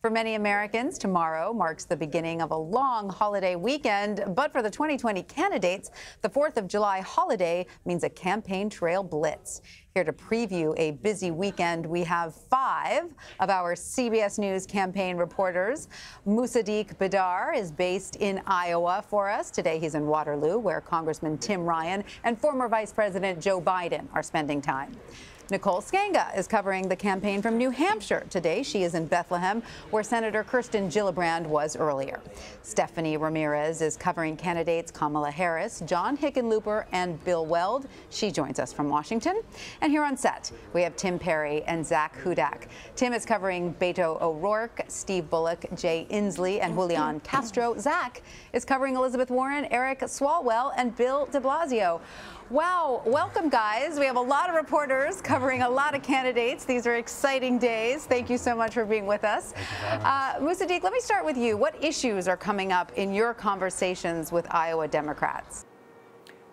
For many Americans, tomorrow marks the beginning of a long holiday weekend. But for the 2020 candidates, the 4th of July holiday means a campaign trail blitz. Here to preview a busy weekend, we have 5 of our CBS News campaign reporters. Musadiq Bidar is based in Iowa for us. Today he's in Waterloo, where Congressman Tim Ryan and former Vice President Joe Biden are spending time. Nicole Sganga is covering the campaign from New Hampshire. Today she is in Bethlehem, where Senator Kirsten Gillibrand was earlier. Stephanie Ramirez is covering candidates Kamala Harris, John Hickenlooper, and Bill Weld. She joins us from Washington. And here on set, we have Tim Perry and Zach Hudak. Tim is covering Beto O'Rourke, Steve Bullock, Jay Inslee, and Julian Castro. Zach is covering Elizabeth Warren, Eric Swalwell, and Bill de Blasio. Wow, welcome guys. We have a lot of reporters covering a lot of candidates. These are exciting days. Thank you so much for being with us. Musadiq, let me start with you. What issues are coming up in your conversations with Iowa Democrats?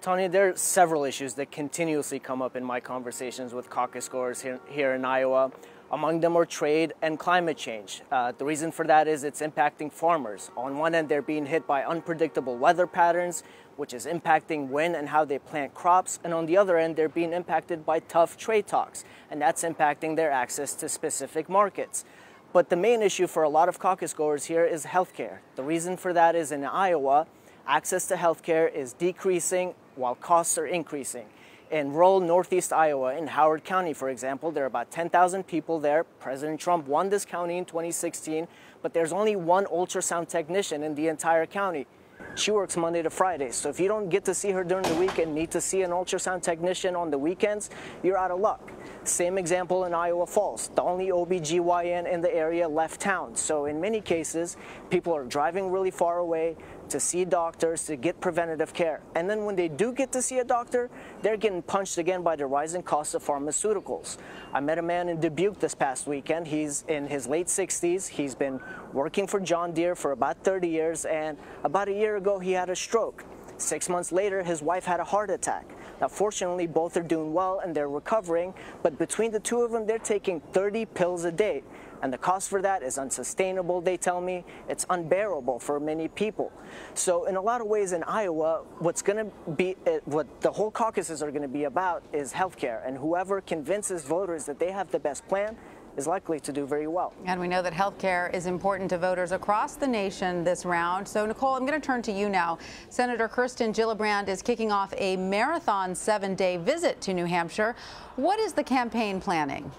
Tanya, there are several issues that continuously come up in my conversations with caucus goers here in Iowa. Among them are trade and climate change. The reason for that is it's impacting farmers. On one end, they're being hit by unpredictable weather patterns, which is impacting when and how they plant crops. And on the other end, they're being impacted by tough trade talks, and that's impacting their access to specific markets. But the main issue for a lot of caucus goers here is healthcare. The reason for that is in Iowa, access to healthcare is decreasing while costs are increasing. In rural northeast Iowa, in Howard County, for example, there are about 10,000 people there. President Trump won this county in 2016, but there's only one ultrasound technician in the entire county. She works Monday to Friday, so if you don't get to see her during the week and need to see an ultrasound technician on the weekends, you're out of luck. Same example in Iowa Falls. The only OBGYN in the area left town. So in many cases, people are driving really far away to see doctors, to get preventative care. And then when they do get to see a doctor, they're getting punched again by the rising cost of pharmaceuticals. I met a man in Dubuque this past weekend. He's in his late 60s. He's been working for John Deere for about 30 years, and about a year ago he had a stroke. 6 months later, his wife had a heart attack. Now, fortunately, both are doing well and they're recovering, but between the two of them, they're taking 30 pills a day. And the cost for that is unsustainable, they tell me. It's unbearable for many people. So in a lot of ways in Iowa, what the whole caucuses are going to be about is healthcare. And whoever convinces voters that they have the best plan is likely to do very well. And we know that health care is important to voters across the nation this round. So, Nicole, I'm going to turn to you now. Senator Kirsten Gillibrand is kicking off a marathon 7-day visit to New Hampshire. What is the campaign planning?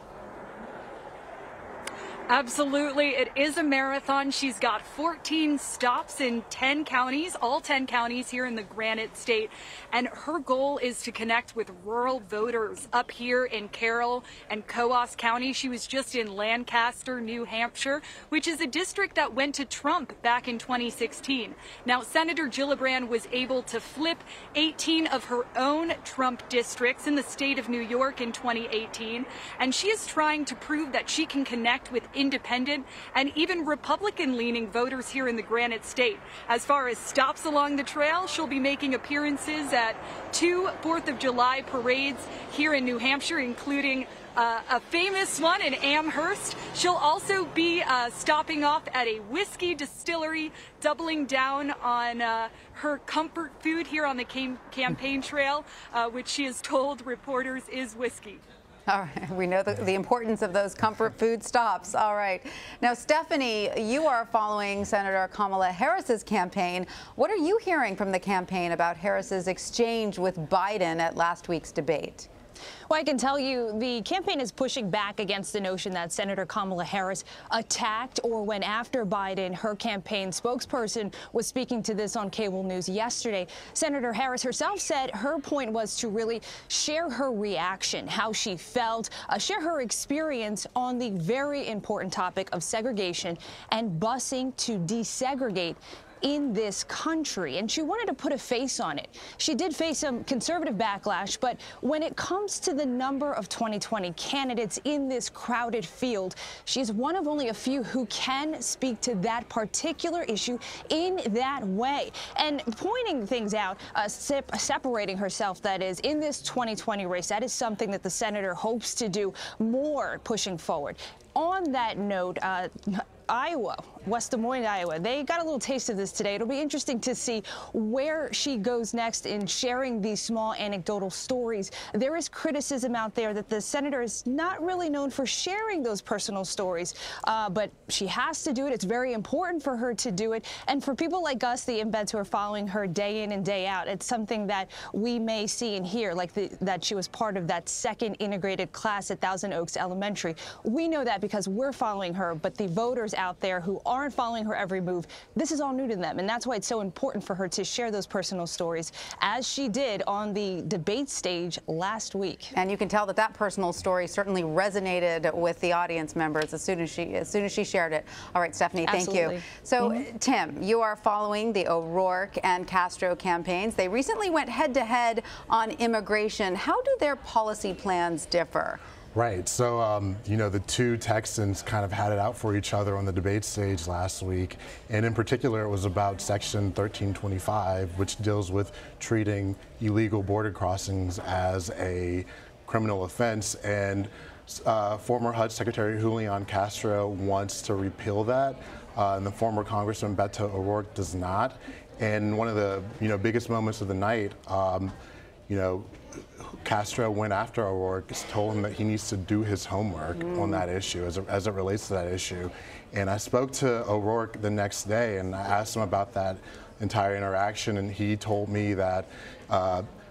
Absolutely. It is a marathon. She's got 14 stops in 10 counties, all 10 counties here in the Granite State. And her goal is to connect with rural voters up here in Carroll and Coos County. She was just in Lancaster, New Hampshire, which is a district that went to Trump back in 2016. Now, Senator Gillibrand was able to flip 18 of her own Trump districts in the state of New York in 2018. And she is trying to prove that she can connect with independent and even Republican-leaning voters here in the Granite State. As far as stops along the trail, she'll be making appearances at 2 4th of July parades here in New Hampshire, including a famous one in Amherst. She'll also be stopping off at a whiskey distillery, doubling down on her comfort food here on the campaign trail, which she has told reporters is whiskey. All right. We know the importance of those comfort food stops. All right. Now, Stephanie, you are following Senator Kamala Harris's campaign. What are you hearing from the campaign about Harris's exchange with Biden at last week's debate? Well, I can tell you the campaign is pushing back against the notion that Senator Kamala Harris attacked or went after Biden. Her campaign spokesperson was speaking to this on cable news yesterday. Senator Harris herself said her point was to really share her reaction, how she felt, share her experience on the very important topic of segregation and busing to desegregate in this country, and she wanted to put a face on it. She did face some conservative backlash, but when it comes to the number of 2020 candidates in this crowded field, she's one of only a few who can speak to that particular issue in that way. And pointing things out, separating herself, that is, in this 2020 race, that is something that the senator hopes to do more pushing forward. On that note, Iowa, West Des Moines, Iowa. They got a little taste of this today. It'll be interesting to see where she goes next in sharing these small anecdotal stories. There is criticism out there that the senator is not really known for sharing those personal stories, but she has to do it. It's very important for her to do it. And for people like us, the embeds who are following her day in and day out, it's something that we may see and hear, like that she was part of that second integrated class at Thousand Oaks Elementary. We know that because we're following her, but the voters out there who aren't following her every move, this is all new to them. And that's why it's so important for her to share those personal stories, as she did on the debate stage last week. And you can tell that that personal story certainly resonated with the audience members as soon as she shared it. All right, Stephanie, thank you. So, Tim, you are following the O'Rourke and Castro campaigns. They recently went head-to-head on immigration. How do their policy plans differ? Right. So, you know, the two Texans kind of had it out for each other on the debate stage last week. And in particular, it was about Section 1325, which deals with treating illegal border crossings as a criminal offense. And former HUD Secretary Julian Castro wants to repeal that. And the former Congressman Beto O'Rourke does not. And one of the, biggest moments of the night, Castro went after O'Rourke, told him that he needs to do his homework on that issue as it relates to that issue. And I spoke to O'Rourke the next day and I asked him about that entire interaction, and he told me that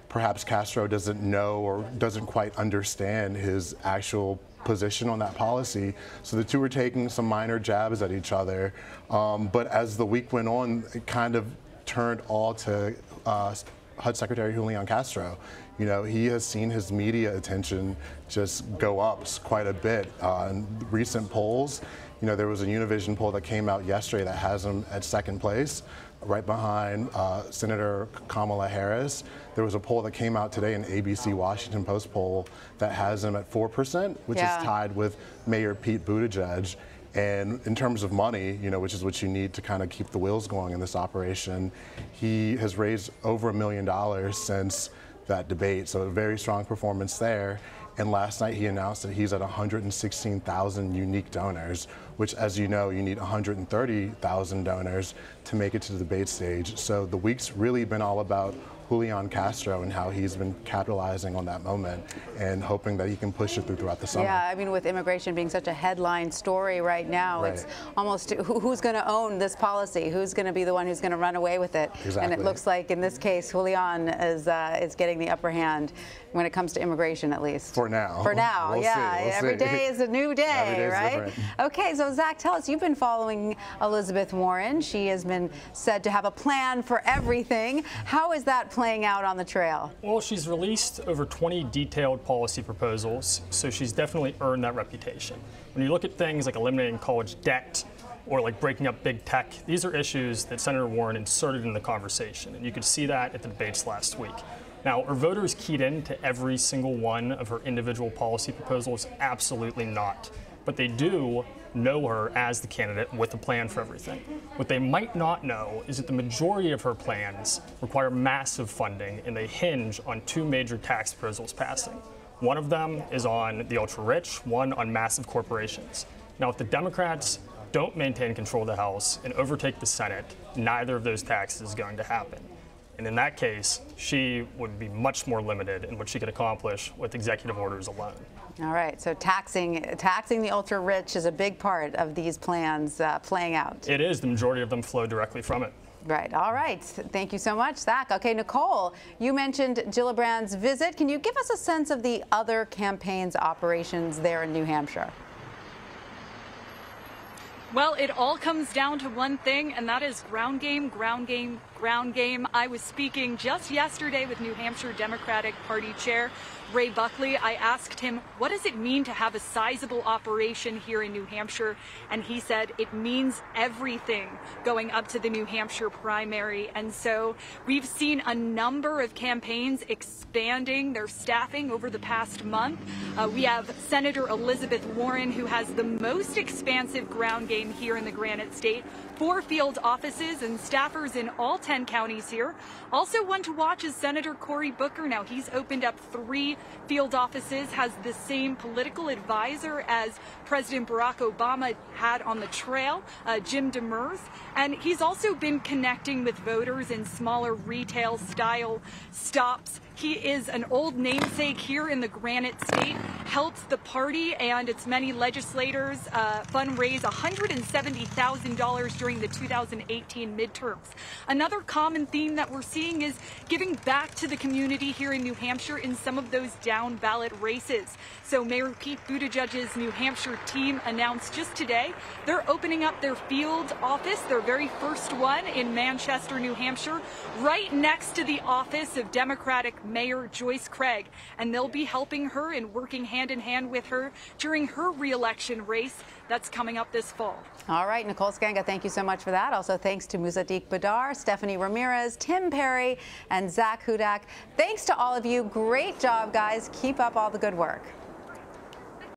perhaps Castro doesn't know or doesn't quite understand his actual position on that policy. So the two were taking some minor jabs at each other. But as the week went on, it kind of turned all to HUD Secretary Julian Castro. He has seen his media attention just go up quite a bit. In recent polls, there was a Univision poll that came out yesterday that has him at second place, right behind Senator Kamala Harris. There was a poll that came out today, an ABC Washington Post poll, that has him at 4%, which is tied with Mayor Pete Buttigieg. And in terms of money, which is what you need to kind of keep the wheels going in this operation, he has raised over $1 million since that debate. So a very strong performance there. And last night he announced that he's at 116,000 unique donors, which, as you know, you need 130,000 donors to make it to the debate stage. So the week's really been all about Julian Castro and how he's been capitalizing on that moment and hoping that he can push it throughout the summer. Yeah, I mean, with immigration being such a headline story right now, it's almost who's going to own this policy? Who's going to be the one who's going to run away with it? Exactly. And it looks like in this case, Julian is getting the upper hand when it comes to immigration, at least. For now. For now, we'll yeah. We'll Every day is a new day, right? Different. Okay, so Zach, tell us, you've been following Elizabeth Warren. She has been said to have a plan for everything. How is that playing out on the trail? Well, she's released over 20 detailed policy proposals, so she's definitely earned that reputation. When you look at things like eliminating college debt or like breaking up big tech, these are issues that Senator Warren inserted in the conversation, and you could see that at the debates last week. Now, are voters keyed in to every single one of her individual policy proposals? Absolutely not. But they do know her as the candidate with a plan for everything. What they might not know is that the majority of her plans require massive funding, and they hinge on two major tax proposals passing. One of them is on the ultra-rich, one on massive corporations. Now, if the Democrats don't maintain control of the House and overtake the Senate, neither of those taxes is going to happen. And in that case, she would be much more limited in what she could accomplish with executive orders alone. All right, so taxing the ultra-rich is a big part of these plans playing out. It is. The majority of them flow directly from it. Right. All right. Thank you so much, Zach. Okay, Nicole, you mentioned Gillibrand's visit. Can you give us a sense of the other campaign's operations there in New Hampshire? Well, it all comes down to one thing, and that is ground game, ground game, ground game. I was speaking just yesterday with New Hampshire Democratic Party Chair Ray Buckley. I asked him, what does it mean to have a sizable operation here in New Hampshire? And he said it means everything going up to the New Hampshire primary. And so we've seen a number of campaigns expanding their staffing over the past month. We have Senator Elizabeth Warren, who has the most expansive ground game here in the Granite State, 4 field offices and staffers in all 10 10 counties here. Also one to watch is Senator Cory Booker. Now he's opened up 3 field offices, has the same political advisor as President Barack Obama had on the trail, Jim Demers. And he's also been connecting with voters in smaller retail style stops. He is an old namesake here in the Granite State, helped the party and its many legislators fundraise $170,000 during the 2018 midterms. Another common theme that we're seeing is giving back to the community here in New Hampshire in some of those down ballot races. So Mayor Pete Buttigieg's New Hampshire team announced just today they're opening up their field office, their very first one in Manchester, New Hampshire, right next to the office of Democratic Mayor Joyce Craig, and they'll be helping her and working hand in hand with her during her re-election race that's coming up this fall. All right, Nicole Sganga, thank you so much for that. Also, thanks to Musadiq Bidar, Stephanie Ramirez, Tim Perry, and Zach Hudak. Thanks to all of you. Great job, guys. Keep up all the good work.